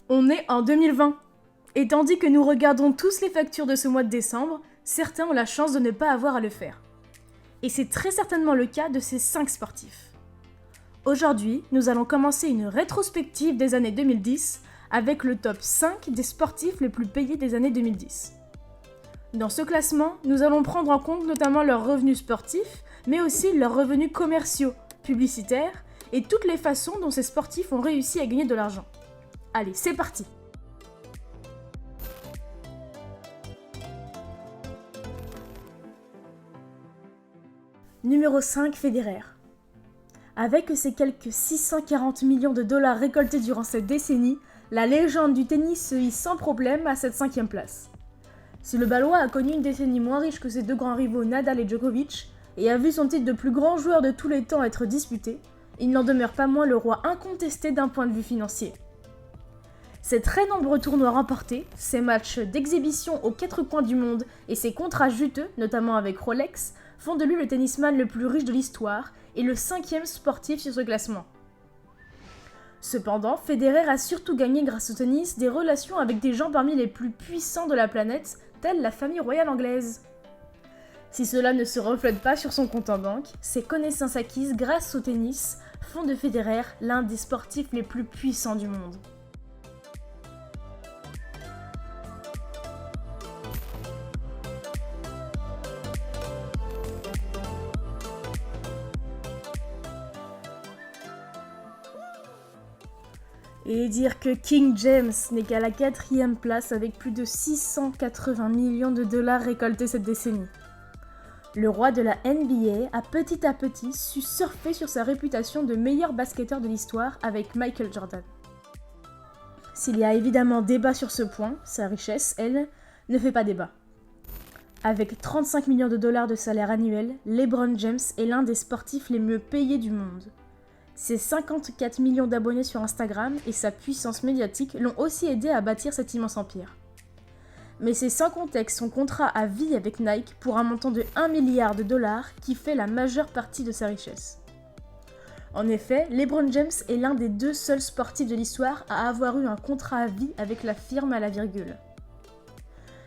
On est en 2020. Et tandis que nous regardons tous les factures de ce mois de décembre, certains ont la chance de ne pas avoir à le faire. Et c'est très certainement le cas de ces 5 sportifs. Aujourd'hui, nous allons commencer une rétrospective des années 2010 avec le top 5 des sportifs les plus payés des années 2010. Dans ce classement, nous allons prendre en compte notamment leurs revenus sportifs, mais aussi leurs revenus commerciaux, publicitaires, et toutes les façons dont ces sportifs ont réussi à gagner de l'argent. Allez, c'est parti! Numéro 5, Federer. Avec ses quelques 640 millions de dollars récoltés durant cette décennie, la légende du tennis se hisse sans problème à cette 5e place. Si le Balois a connu une décennie moins riche que ses deux grands rivaux Nadal et Djokovic, et a vu son titre de plus grand joueur de tous les temps être disputé, il n'en demeure pas moins le roi incontesté d'un point de vue financier. Ses très nombreux tournois remportés, ses matchs d'exhibition aux 4 coins du monde et ses contrats juteux, notamment avec Rolex, font de lui le tennisman le plus riche de l'histoire et le 5e sportif sur ce classement. Cependant, Federer a surtout gagné grâce au tennis des relations avec des gens parmi les plus puissants de la planète, telle la famille royale anglaise. Si cela ne se reflète pas sur son compte en banque, ses connaissances acquises grâce au tennis font de Federer l'un des sportifs les plus puissants du monde. Et dire que King James n'est qu'à la 4e place avec plus de 680 millions de dollars récoltés cette décennie. Le roi de la NBA a petit à petit su surfer sur sa réputation de meilleur basketteur de l'histoire avec Michael Jordan. S'il y a évidemment débat sur ce point, sa richesse, elle, ne fait pas débat. Avec 35 millions de dollars de salaire annuel, LeBron James est l'un des sportifs les mieux payés du monde. Ses 54 millions d'abonnés sur Instagram et sa puissance médiatique l'ont aussi aidé à bâtir cet immense empire. Mais c'est sans contexte son contrat à vie avec Nike pour un montant de 1 milliard de dollars qui fait la majeure partie de sa richesse. En effet, LeBron James est l'un des 2 seuls sportifs de l'histoire à avoir eu un contrat à vie avec la firme à la virgule.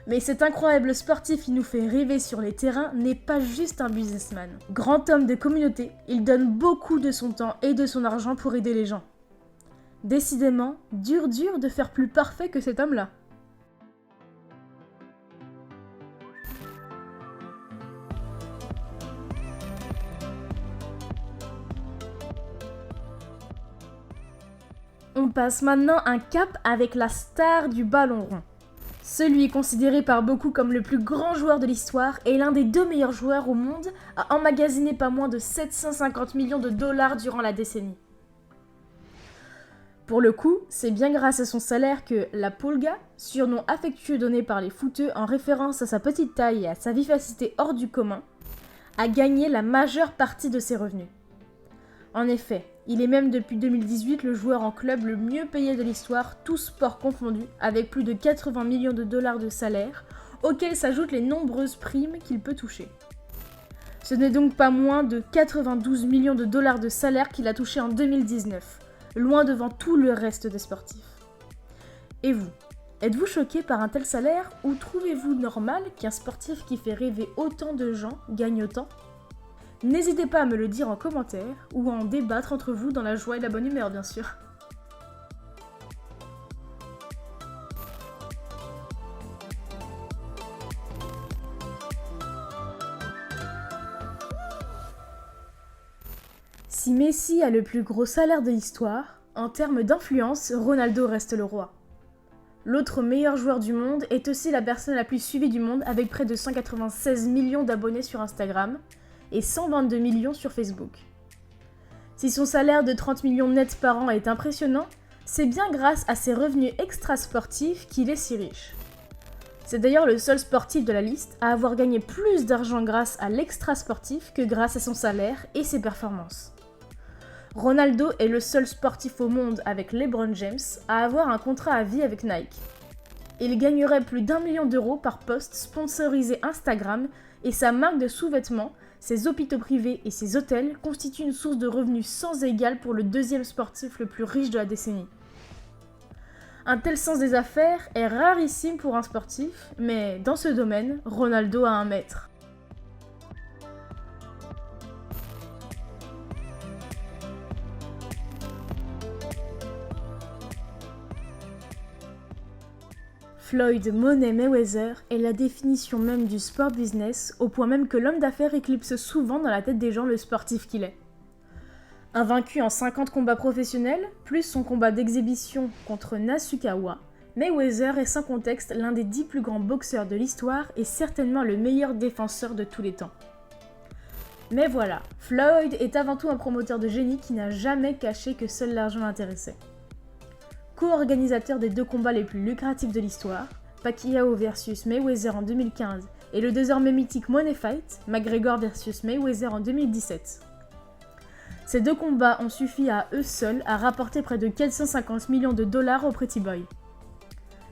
Mais cet incroyable sportif qui nous fait rêver sur les terrains n'est pas juste un businessman. Grand homme de communauté, il donne beaucoup de son temps et de son argent pour aider les gens. Décidément, dur de faire plus parfait que cet homme-là. On passe maintenant un cap avec la star du ballon rond. Celui considéré par beaucoup comme le plus grand joueur de l'histoire et l'un des 2 meilleurs joueurs au monde a emmagasiné pas moins de 750 millions de dollars durant la décennie. Pour le coup, c'est bien grâce à son salaire que la Pulga, surnom affectueux donné par les footeux en référence à sa petite taille et à sa vivacité hors du commun, a gagné la majeure partie de ses revenus. En effet, il est même depuis 2018 le joueur en club le mieux payé de l'histoire, tous sports confondus, avec plus de 80 millions de dollars de salaire, auxquels s'ajoutent les nombreuses primes qu'il peut toucher. Ce n'est donc pas moins de 92 millions de dollars de salaire qu'il a touché en 2019, loin devant tout le reste des sportifs. Et vous, êtes-vous choqué par un tel salaire ou trouvez-vous normal qu'un sportif qui fait rêver autant de gens gagne autant ? N'hésitez pas à me le dire en commentaire ou à en débattre entre vous dans la joie et la bonne humeur, bien sûr. Si Messi a le plus gros salaire de l'histoire, en termes d'influence, Ronaldo reste le roi. L'autre meilleur joueur du monde est aussi la personne la plus suivie du monde avec près de 196 millions d'abonnés sur Instagram, et 122 millions sur Facebook. Si son salaire de 30 millions nets par an est impressionnant, c'est bien grâce à ses revenus extra-sportifs qu'il est si riche. C'est d'ailleurs le seul sportif de la liste à avoir gagné plus d'argent grâce à l'extra-sportif que grâce à son salaire et ses performances. Ronaldo est le seul sportif au monde avec LeBron James à avoir un contrat à vie avec Nike. Il gagnerait plus d'1 million d'euros par post sponsorisé Instagram et sa marque de sous-vêtements, ses hôpitaux privés et ses hôtels constituent une source de revenus sans égale pour le 2e sportif le plus riche de la décennie. Un tel sens des affaires est rarissime pour un sportif, mais dans ce domaine, Ronaldo a un maître. Floyd Money Mayweather est la définition même du sport business, au point même que l'homme d'affaires éclipse souvent dans la tête des gens le sportif qu'il est. Invaincu en 50 combats professionnels, plus son combat d'exhibition contre Nasukawa, Mayweather est sans contexte l'un des 10 plus grands boxeurs de l'histoire et certainement le meilleur défenseur de tous les temps. Mais voilà, Floyd est avant tout un promoteur de génie qui n'a jamais caché que seul l'argent l'intéressait. Co-organisateur des 2 combats les plus lucratifs de l'histoire, Pacquiao vs Mayweather en 2015 et le désormais mythique Money Fight, McGregor vs Mayweather en 2017. Ces 2 combats ont suffi à eux seuls à rapporter près de 450 millions de dollars au Pretty Boy.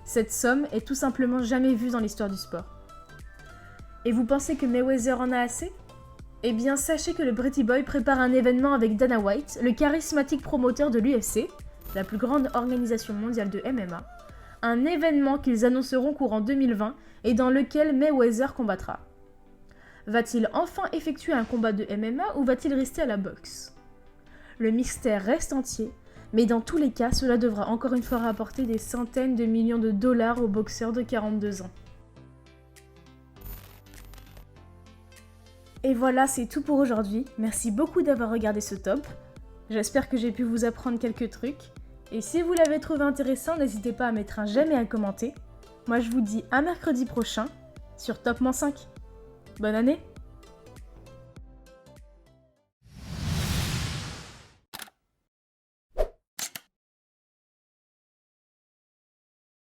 Cette somme est tout simplement jamais vue dans l'histoire du sport. Et vous pensez que Mayweather en a assez ? Eh bien sachez que le Pretty Boy prépare un événement avec Dana White, le charismatique promoteur de l'UFC, la plus grande organisation mondiale de MMA, un événement qu'ils annonceront courant 2020 et dans lequel Mayweather combattra. Va-t-il enfin effectuer un combat de MMA ou va-t-il rester à la boxe ? Le mystère reste entier, mais dans tous les cas, cela devra encore une fois rapporter des centaines de millions de dollars au boxeur de 42 ans. Et voilà, c'est tout pour aujourd'hui. Merci beaucoup d'avoir regardé ce top. J'espère que j'ai pu vous apprendre quelques trucs. Et si vous l'avez trouvé intéressant, n'hésitez pas à mettre un j'aime et à commenter. Moi je vous dis à mercredi prochain sur Top-5. Bonne année!